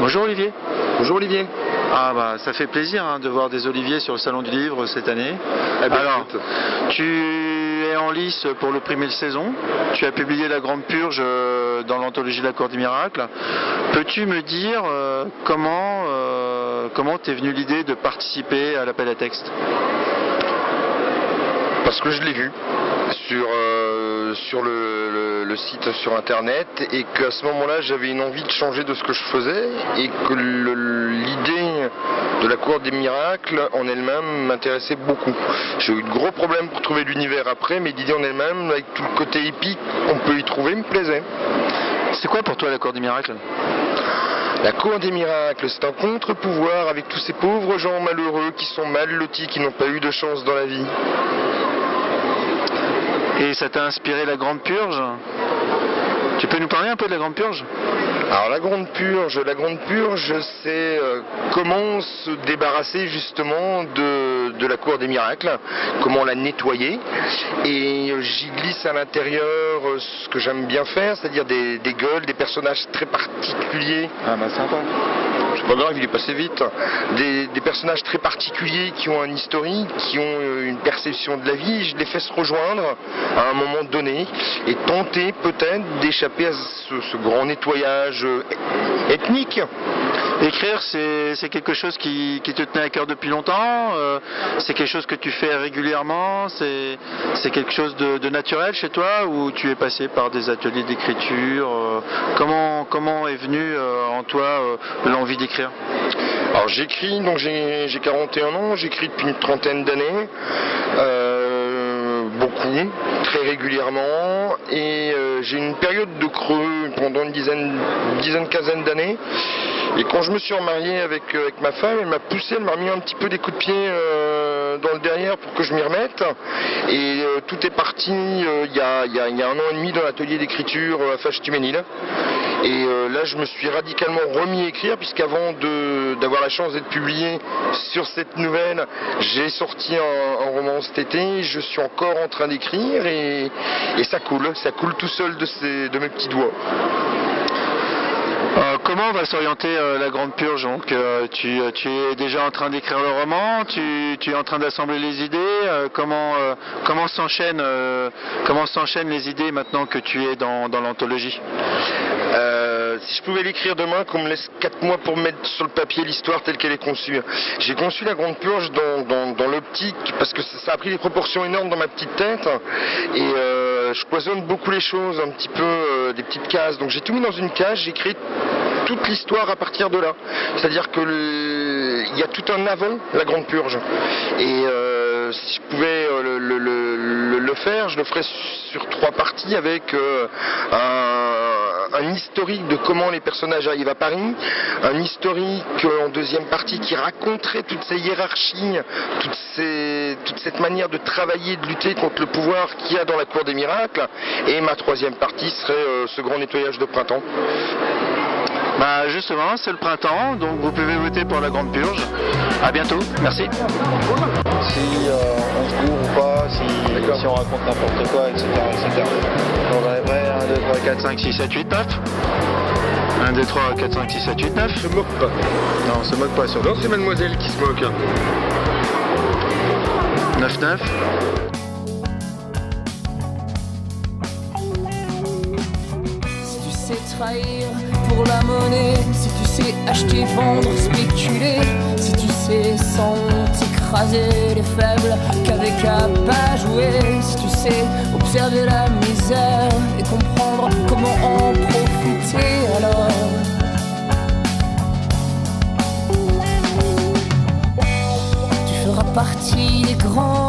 Bonjour Olivier. Bonjour Olivier. Ah bah ça fait plaisir de voir des oliviers sur le salon du livre cette année. Alors, tu es en lice pour le prix Mille-Saison. Tu as publié La Grande Purge dans l'anthologie La Cour des Miracles. Peux-tu me dire comment t'es venue l'idée de participer à l'appel à texte? Parce que je l'ai vu sur le site sur internet et qu'à ce moment-là j'avais une envie de changer de ce que je faisais et que l'idée de la Cour des Miracles en elle-même m'intéressait beaucoup. J'ai eu de gros problèmes pour trouver l'univers après, mais l'idée en elle-même, avec tout le côté épique qu'on peut y trouver, me plaisait. C'est quoi pour toi la Cour des Miracles? La Cour des Miracles, c'est un contre-pouvoir avec tous ces pauvres gens malheureux qui sont mal lotis, qui n'ont pas eu de chance dans la vie. Et ça t'a inspiré La Grande Purge? Tu peux nous parler un peu de La Grande Purge? Alors la Grande Purge, c'est comment se débarrasser justement de la Cour des Miracles, comment la nettoyer. Et j'y glisse à l'intérieur ce que j'aime bien faire, c'est-à-dire des gueules, des personnages très particuliers. Ah bah sympa. C'est pas grave, il est passé vite. Des personnages très particuliers qui ont un historique, qui ont une perception de la vie. Je les fais se rejoindre à un moment donné et tenter peut-être d'échapper à ce grand nettoyage ethnique. Écrire, c'est quelque chose qui te tenait à cœur depuis longtemps, c'est quelque chose que tu fais régulièrement, c'est quelque chose de naturel chez toi ou tu es passé par des ateliers d'écriture, comment est venue en toi l'envie d'écrire? Alors j'écris, donc j'ai 41 ans, j'écris depuis une trentaine d'années, beaucoup, très régulièrement, et j'ai une période de creux pendant une dizaine, quinzaine d'années. Et quand je me suis remarié avec ma femme, elle m'a poussé, elle m'a remis un petit peu des coups de pied dans le derrière pour que je m'y remette. Et tout est parti il y a 1 an et demi dans l'atelier d'écriture à Fâche-Tuménil. Et là, je me suis radicalement remis à écrire, puisqu'avant d'avoir la chance d'être publié sur cette nouvelle, j'ai sorti un roman cet été. Je suis encore en train d'écrire et ça coule tout seul de mes petits doigts. Comment va s'orienter La Grande Purge? Donc, tu es déjà en train d'écrire le roman, tu es en train d'assembler les idées. Comment s'enchaînent les idées maintenant que tu es dans l'anthologie? Si je pouvais l'écrire demain, qu'on me laisse 4 mois pour mettre sur le papier l'histoire telle qu'elle est conçue. J'ai conçu La Grande Purge dans l'optique, parce que ça a pris des proportions énormes dans ma petite tête, et je cloisonne beaucoup les choses, un petit peu des petites cases. Donc j'ai tout mis dans une case, j'ai créé toute l'histoire à partir de là. C'est-à-dire que il y a tout un avant La Grande Purge. Et si je pouvais le faire, je le ferais sur 3 parties avec un historique de comment les personnages arrivent à Paris, un historique en deuxième partie qui raconterait toutes ces hiérarchies, toute cette manière de travailler, de lutter contre le pouvoir qu'il y a dans la Cour des Miracles, et ma 3e partie serait ce grand nettoyage de printemps. Bah justement, c'est le printemps, donc vous pouvez voter pour La Grande Purge. À bientôt, merci. Si on se gourre ou pas, si on raconte n'importe quoi, etc. On est prêt, 1, 2, 3, 4, 5, 6, 7, 8, 9. 1, 2, 3, 4, 5, 6, 7, 8, 9. Je me moque pas. Non, on se moque pas sur. Non, c'est mademoiselle qui se moque. 9, 9. Si tu sais trahir pour la monnaie, si tu sais acheter, vendre, spéculer, si tu sais sans honte écraser les faibles qu'avec à pas jouer, si tu sais observer la misère et comprendre comment en profiter, alors tu feras partie des grands